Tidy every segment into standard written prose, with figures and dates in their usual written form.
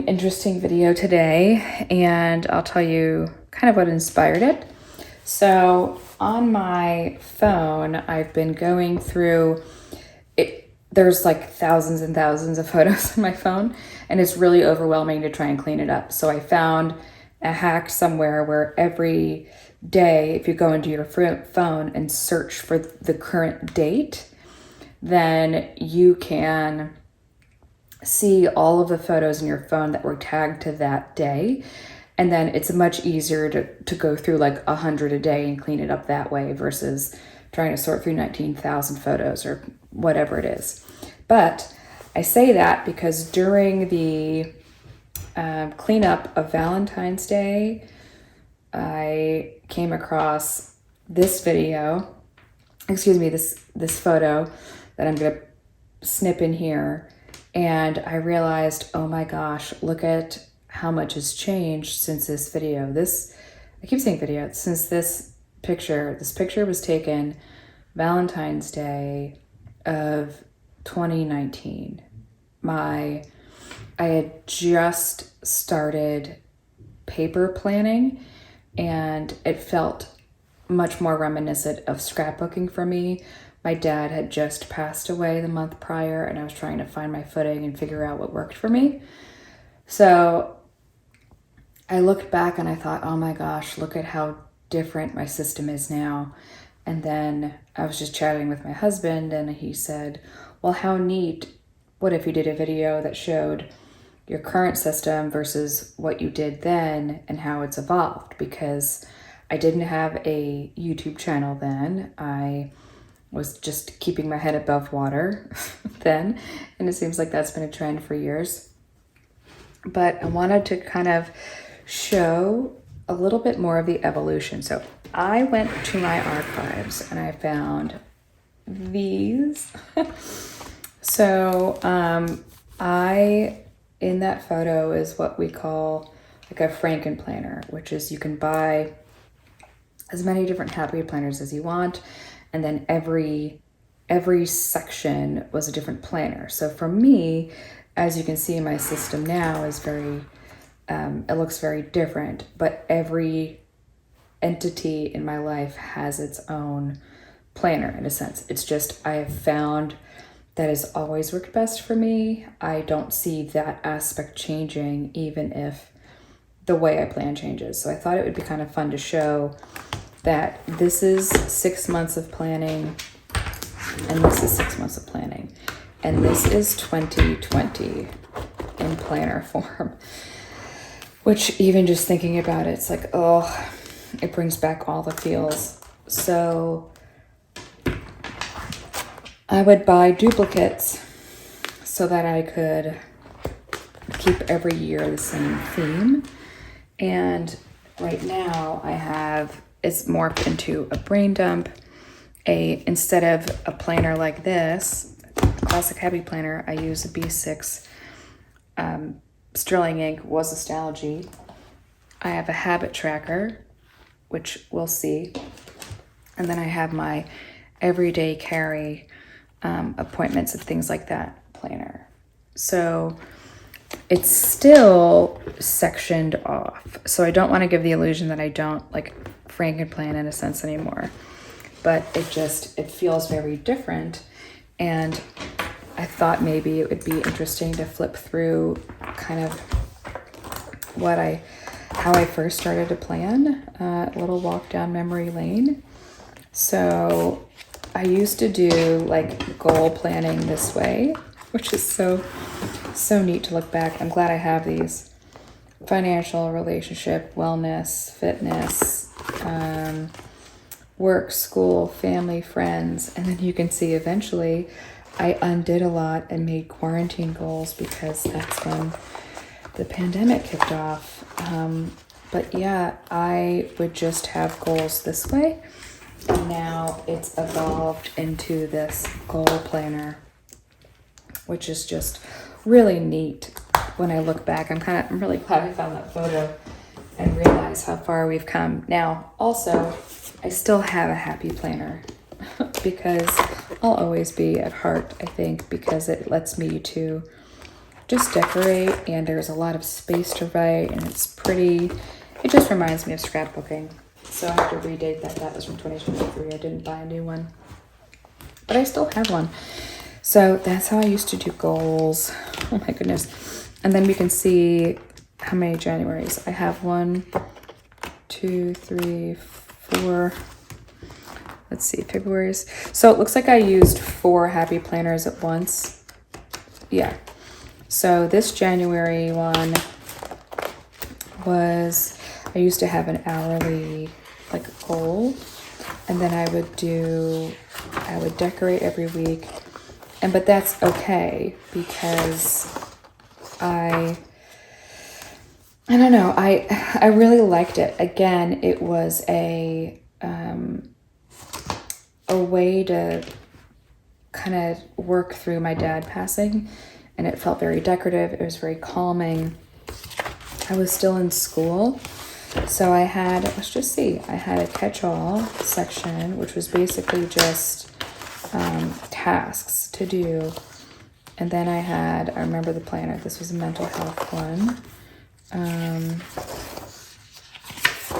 an interesting video today, and I'll tell you kind of what inspired it. So on my phone, I've been going through it. There's like thousands and thousands of photos on my phone, and it's really overwhelming to try and clean it up. So I found a hack somewhere where every day, if you go into your phone and search for the current date, then you can see all of the photos in your phone that were tagged to that day. And then it's much easier to go through like 100 a day and clean it up that way versus trying to sort through 19,000 photos or whatever it is. But I say that because during the cleanup of Valentine's Day, I came across this photo that I'm going to snip in here. And I realized, oh my gosh, look at how much has changed since this video. I keep saying video, since this picture was taken Valentine's Day of 2019. I had just started paper planning, and it felt much more reminiscent of scrapbooking for me. My dad had just passed away the month prior, and I was trying to find my footing and figure out what worked for me. So I looked back and I thought, oh my gosh, look at how different my system is now. And then I was just chatting with my husband, and he said, well, how neat. What if you did a video that showed your current system versus what you did then and how it's evolved? Because I didn't have a YouTube channel then. I was just keeping my head above water then, and it seems like that's been a trend for years. But I wanted to kind of show a little bit more of the evolution. So I went to my archives and I found these. So in that photo is what we call like a Frankenplanner, which is you can buy as many different happy planners as you want. And then every section was a different planner. So for me, as you can see, my system now is it looks very different, but every entity in my life has its own planner in a sense. It's just, I have found that has always worked best for me. I don't see that aspect changing even if the way I plan changes. So I thought it would be kind of fun to show that this is 6 months of planning, and this is 6 months of planning, and this is 2020 in planner form, which even just thinking about it, it's like, oh, it brings back all the feels. So I would buy duplicates so that I could keep every year the same theme. And right now it's morphed into a brain dump. Instead of a planner like this, classic happy planner, I use a B6 Sterling ink, was Nostalgia. I have a habit tracker, which we'll see. And then I have my everyday carry appointments and things like that planner. So it's still sectioned off. So I don't want to give the illusion that I don't like Frankenplan in a sense anymore, but it feels very different. And I thought maybe it would be interesting to flip through kind of how I first started to plan, a little walk down memory lane. So I used to do like goal planning this way, which is so neat to look back. I'm glad I have these: financial, relationship, wellness, fitness, work, school, family, friends. And then you can see eventually I undid a lot and made quarantine goals because that's when the pandemic kicked off. But yeah, I would just have goals this way. And now it's evolved into this goal planner, which is just really neat. When I look back, I'm really glad I found that photo and realize how far we've come. Now, also, I still have a happy planner because I'll always be at heart, I think, because it lets me to just decorate, and there's a lot of space to write, and it's pretty. It just reminds me of scrapbooking. So I have to redate that. That was from 2023. I didn't buy a new one, but I still have one. So that's how I used to do goals. Oh my goodness. And then we can see how many Januaries. I have 1, 2, 3, 4. Let's see, February's. So it looks like I used 4 happy planners at once. Yeah. So this January one was, I used to have an hourly like goal, and then I would decorate every week. But that's okay because I don't know, I really liked it. Again, it was a way to kind of work through my dad passing, and it felt very decorative. It was very calming. I was still in school, so I had, let's just see, I had a catch-all section, which was basically just tasks to do. And then I remember the planner. This was a mental health one.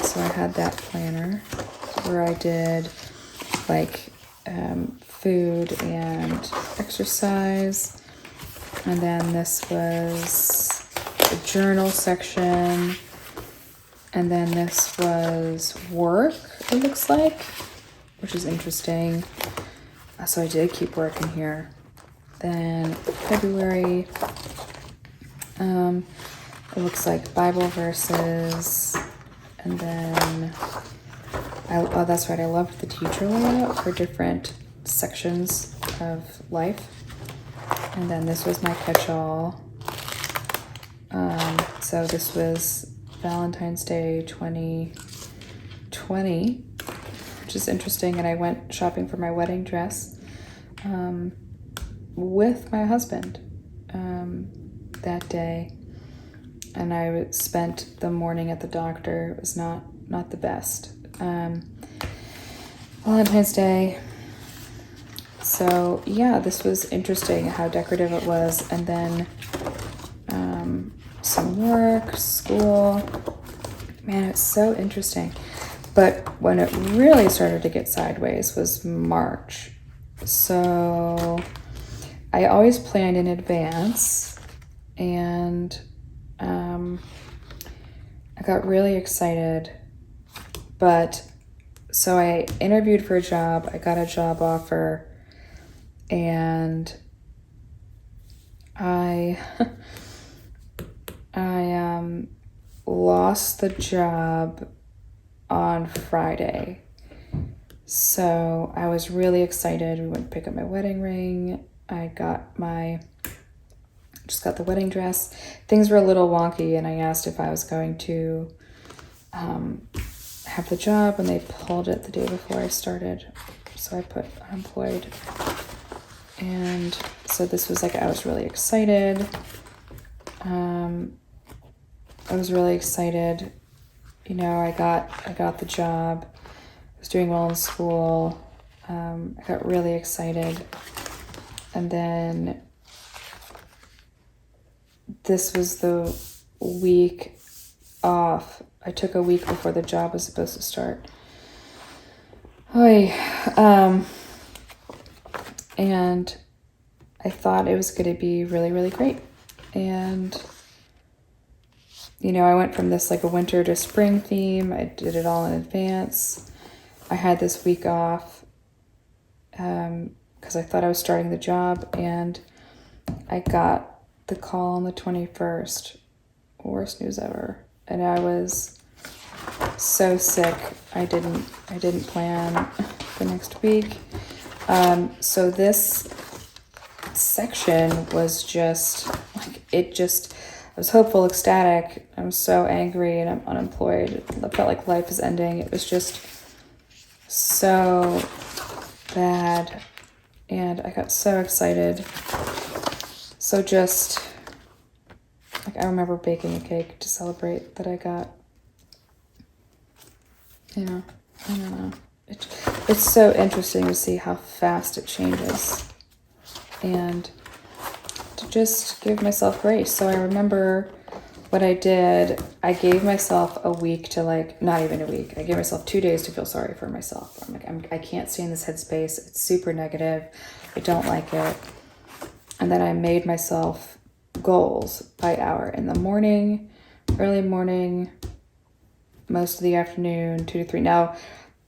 So I had that planner where I did like food and exercise. And then this was the journal section. And then this was work, it looks like, which is interesting. So I did keep working here. Then February, it looks like Bible verses. And then, oh, that's right, I loved the teacher layout for different sections of life. And then this was my catch-all. So this was Valentine's Day 2020, which is interesting. And I went shopping for my wedding dress with my husband that day. And I spent the morning at the doctor. It was not the best. Valentine's Day. So yeah, this was interesting how decorative it was. And then some work, school. Man, it's so interesting. But when it really started to get sideways was March. So I always planned in advance, and I got really excited. But so I interviewed for a job, I got a job offer, and I lost the job on Friday. So I was really excited. We went to pick up my wedding ring. I just got the wedding dress. Things were a little wonky, and I asked if I was going to have the job, and they pulled it the day before I started. So I put unemployed. And so this was like, I was really excited. I was really excited. You know, I got the job. I was doing well in school. I got really excited. And then this was the week off. I took a week before the job was supposed to start. And I thought it was going to be really, really great. And, you know, I went from this like a winter to spring theme. I did it all in advance. I had this week off because I thought I was starting the job, and I got the call on the 21st. Worst news ever. And I was so sick. I didn't plan the next week. So this section was just like, I was hopeful, ecstatic. I'm so angry, and I'm unemployed. I felt like life is ending. It was just so bad, and I got so excited. So just like, I remember baking a cake to celebrate that I got. Yeah, I don't know. It's so interesting to see how fast it changes. And to just give myself grace. So I remember what I did, I gave myself a week to like, not even a week. I gave myself 2 days to feel sorry for myself. I'm like, I can't stay in this headspace. It's super negative. I don't like it. And then I made myself goals by hour in the morning, early morning, most of the afternoon, 2 to 3. Now,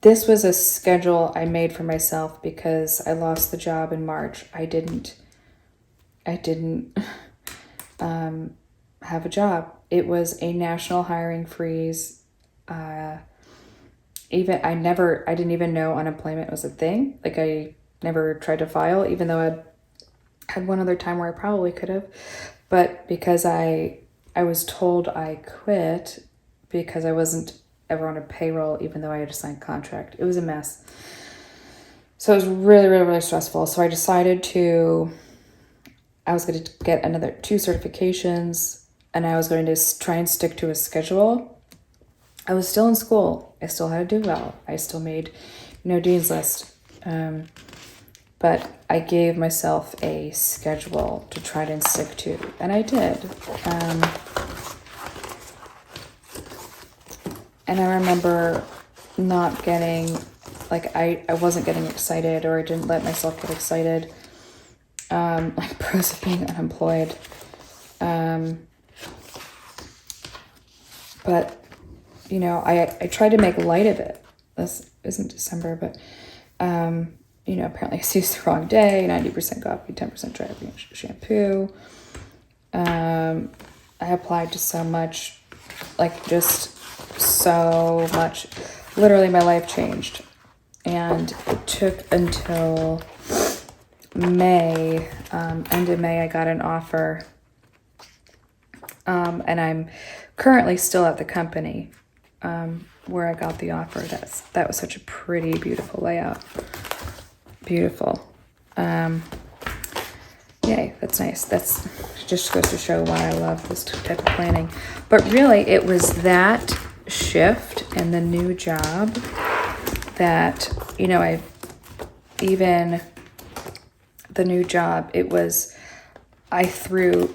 this was a schedule I made for myself because I lost the job in March. I didn't have a job. It was a national hiring freeze. I didn't even know unemployment was a thing. Like I never tried to file, even though I had one other time where I probably could have. But because I was told I quit because I wasn't ever on a payroll, even though I had a signed contract. It was a mess. So it was really, really, really stressful. So I decided I was going to get another 2 certifications, and I was going to try and stick to a schedule. I was still in school. I still had to do well. I still made, dean's list. But I gave myself a schedule to try to stick to, and I did. And I remember not getting, like, I wasn't getting excited, or I didn't let myself get excited. Like pros of being unemployed. But, I tried to make light of it. This isn't December, but, apparently I used the wrong day, 90% coffee, 10% dry shampoo. I applied to so much, like just so much. Literally my life changed. And it took until May, end of May, I got an offer. And I'm currently still at the company where I got the offer. That was such a pretty, beautiful layout. Beautiful. Yay, that's nice. That's just goes to show why I love this type of planning. But really, it was that shift and the new job that, I threw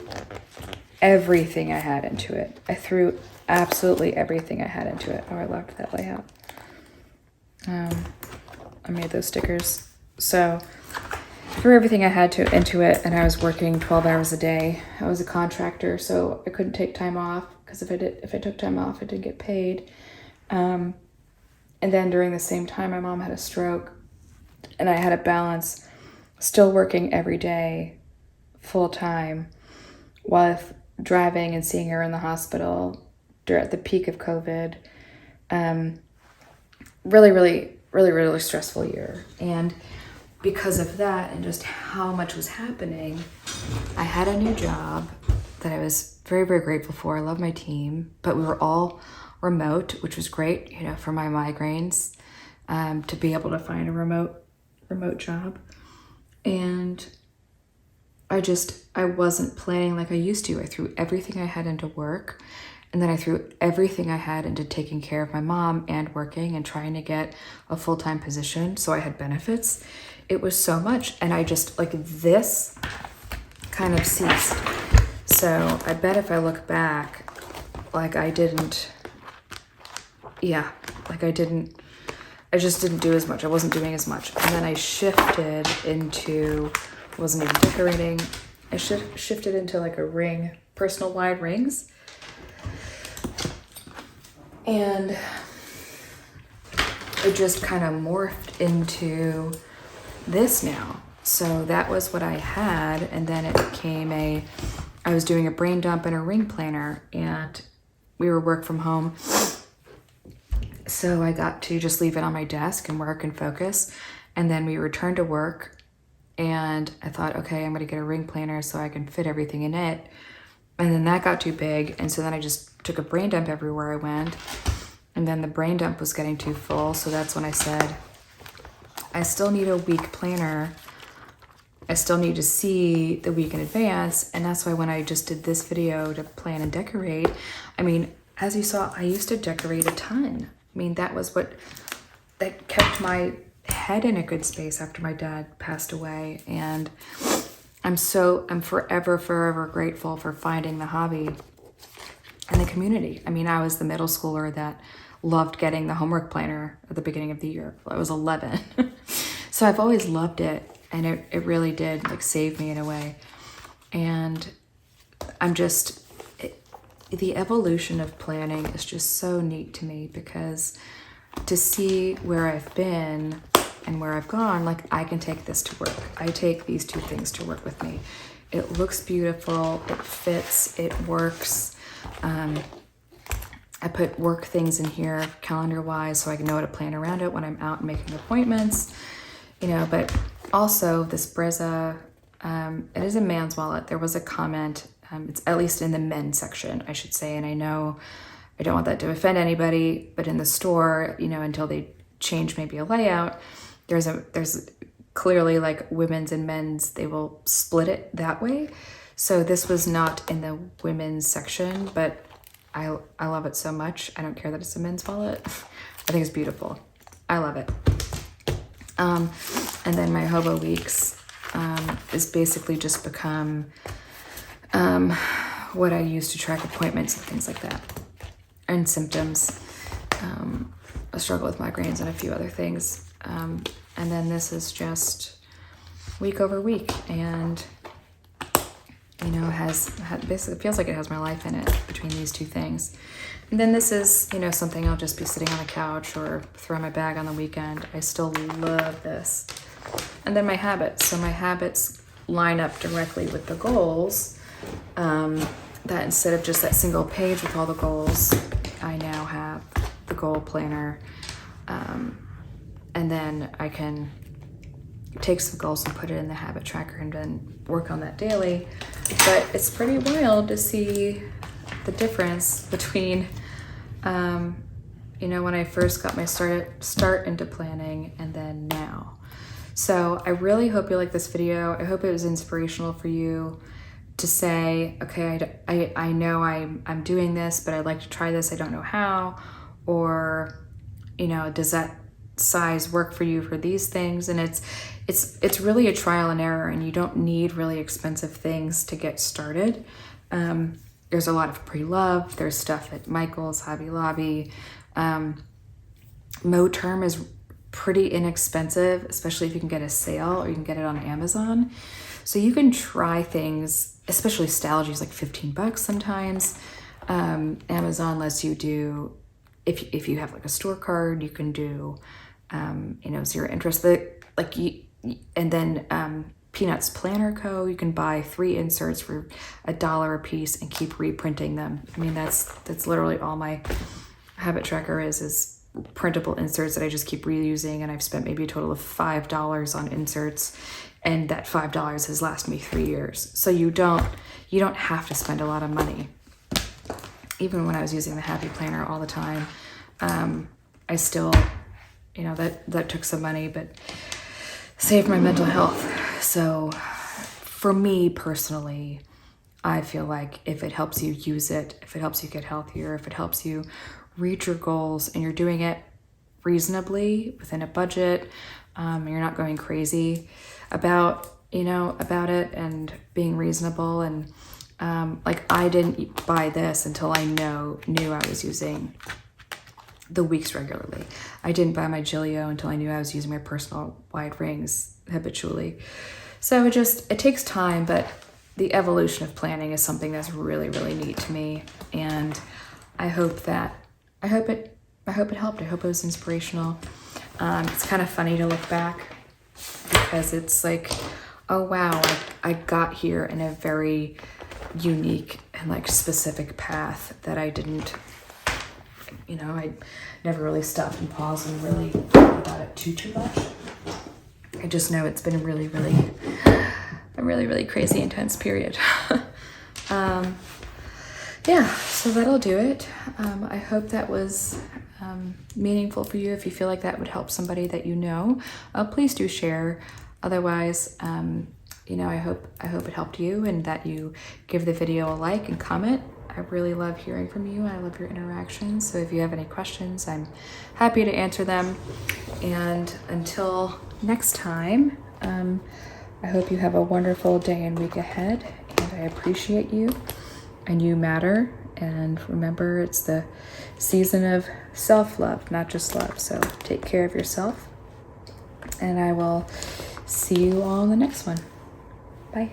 everything I had into it. I threw absolutely everything I had into it. Oh, I loved that layout. I made those stickers. So threw everything I had into it, and I was working 12 hours a day. I was a contractor, so I couldn't take time off, because if I took time off, I didn't get paid. And then during the same time, my mom had a stroke, and I had to balance still working every day full time with driving and seeing her in the hospital during the peak of COVID. Really, really, really, really stressful year. And because of that and just how much was happening, I had a new job that I was very, very grateful for. I love my team, but we were all remote, which was great, for my migraines, to be able to find a remote job. And I wasn't planning like I used to. I threw everything I had into work, and then I threw everything I had into taking care of my mom and working and trying to get a full-time position so I had benefits. It was so much, and I just, this kind of ceased. So I bet if I look back, I just didn't do as much. I wasn't doing as much. And then I shifted into, wasn't even decorating. I shifted into like a ring, personal wide rings. And it just kind of morphed into this now. So that was what I had. And then it became I was doing a brain dump and a ring planner, and we were work from home. So I got to just leave it on my desk and work and focus. And then we returned to work, and I thought, okay, I'm going to get a ring planner so I can fit everything in it. And then that got too big. And so then I just took a brain dump everywhere I went. And then the brain dump was getting too full. So that's when I said, I still need a week planner. I still need to see the week in advance. And that's why when I just did this video to plan and decorate, as you saw, I used to decorate a ton. That was that kept my head in a good space after my dad passed away. And I'm forever grateful for finding the hobby and the community. I mean, I was the middle schooler that loved getting the homework planner at the beginning of the year. I was 11. So I've always loved it, and it really did like save me in a way. And I'm just, the evolution of planning is just so neat to me, because to see where I've been and where I've gone, like I can take this to work. I take these two things to work with me. It looks beautiful, it fits, it works. I put work things in here calendar-wise so I can know how to plan around it when I'm out making appointments, you know. But also this Brezza, it is a man's wallet. There was a comment, it's at least in the men's section, I should say, and I know I don't want that to offend anybody, but in the store, you know, until they change maybe a layout, there's clearly like women's and men's, they will split it that way. So this was not in the women's section, but I love it so much. I don't care that it's a men's wallet. I think it's beautiful. I love it. And then my Hobo Weeks is basically just become what I use to track appointments and things like that, and symptoms. I struggle with migraines and a few other things. And then this is just week over week, and you know, basically feels like it has my life in it between these two things. And then this is, you know, something I'll just be sitting on the couch or throw in my bag on the weekend. I still love this. And then my habits. So my habits line up directly with the goals. That instead of just that single page with all the goals, I now have the goal planner. And then I can take some goals and put it in the habit tracker and then work on that daily. But it's pretty wild to see the difference between, you know, when I first got my start into planning and then now. So I really hope you like this video. I hope it was inspirational for you to say, okay, I know I'm doing this, but I'd like to try this. I don't know how. Or, you know, does that size work for you for these things? And it's really a trial and error, and you don't need really expensive things to get started. There's a lot of pre-loved, there's stuff at Michael's, Hobby Lobby. Moterm is pretty inexpensive, especially if you can get a sale or you can get it on Amazon. So you can try things, especially Stalogy is like $15 sometimes. Amazon lets you do, if you have like a store card, you can do, you know, zero interest. And then Peanuts Planner Co. You can buy 3 inserts for $1 a piece and keep reprinting them. I mean, that's literally all my habit tracker is printable inserts that I just keep reusing, and I've spent maybe a total of $5 on inserts, and that $5 has lasted me 3 years. So you don't have to spend a lot of money. Even when I was using the Happy Planner all the time, I still, you know, that took some money, but saved my mental health. So for me personally, I feel like if it helps you use it, if it helps you get healthier, if it helps you reach your goals and you're doing it reasonably within a budget, you're not going crazy about it and being reasonable. And like I didn't buy this until I knew I was using the weeks regularly. I didn't buy my Gilio until I knew I was using my personal wide rings habitually. So it takes time, but the evolution of planning is something that's really, really neat to me. And I hope it helped. I hope it was inspirational. It's kind of funny to look back because it's like, oh wow, I got here in a very unique and like specific path that I didn't, you know, I never really stopped and paused and really thought about it too much. I just know it's been a really, really crazy intense period. Yeah, so that'll do it. I hope that was meaningful for you. If you feel like that would help somebody that you know, please do share. Otherwise, you know, I hope it helped you and that you give the video a like and comment. I really love hearing from you. I love your interactions. So if you have any questions, I'm happy to answer them. And until next time, I hope you have a wonderful day and week ahead, and I appreciate you, and you matter. And remember, it's the season of self-love, not just love. So take care of yourself, and I will see you all in the next one. Bye.